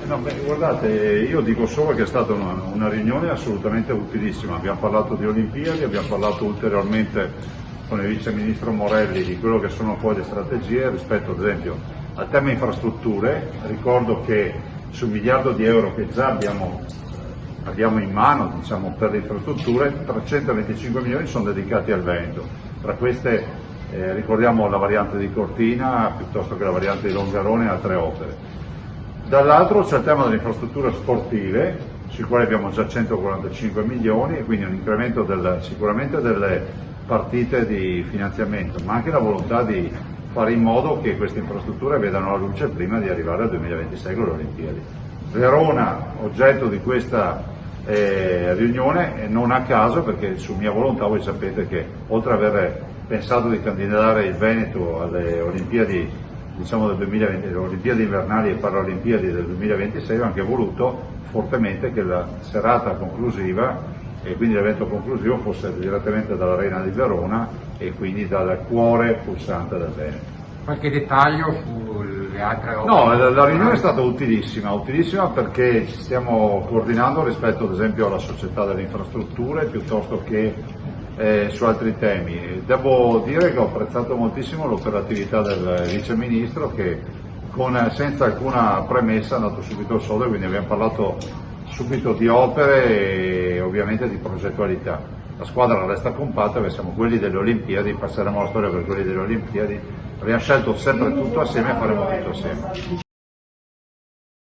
No, beh, guardate, io dico solo che è stata una riunione assolutamente utilissima. Abbiamo parlato di Olimpiadi, abbiamo parlato ulteriormente con il vice ministro Morelli di quello che sono poi le strategie rispetto ad esempio al tema infrastrutture. Ricordo che sul miliardo di euro che già abbiamo in mano, diciamo, per le infrastrutture, 325 milioni sono dedicati al Veneto. Tra queste ricordiamo la variante di Cortina piuttosto che la variante di Longarone e altre opere. Dall'altro c'è il tema delle infrastrutture sportive, sui quali abbiamo già 145 milioni e quindi un incremento sicuramente delle partite di finanziamento, ma anche la volontà di fare in modo che queste infrastrutture vedano la luce prima di arrivare al 2026 con le Olimpiadi. Verona, oggetto di questa riunione, non a caso, perché su mia volontà voi sapete che oltre ad aver pensato di candidare il Veneto alle Olimpiadi, diciamo, del 2020, le Olimpiadi invernali e Paralimpiadi del 2026, ho anche voluto fortemente che la serata conclusiva e quindi l'evento conclusivo fosse direttamente dall'Arena di Verona e quindi dal cuore pulsante del Veneto. Qualche dettaglio sulle altre opere? No, la riunione è stata utilissima perché ci stiamo coordinando rispetto ad esempio alla società delle infrastrutture piuttosto che su altri temi. Devo dire che ho apprezzato moltissimo l'operatività del Vice Ministro che senza alcuna premessa è andato subito al sodo, quindi abbiamo parlato subito di opere e ovviamente di progettualità. La squadra resta compatta perché siamo quelli delle Olimpiadi, passeremo alla storia per quelli delle Olimpiadi, abbiamo scelto sempre tutto assieme e faremo tutto assieme.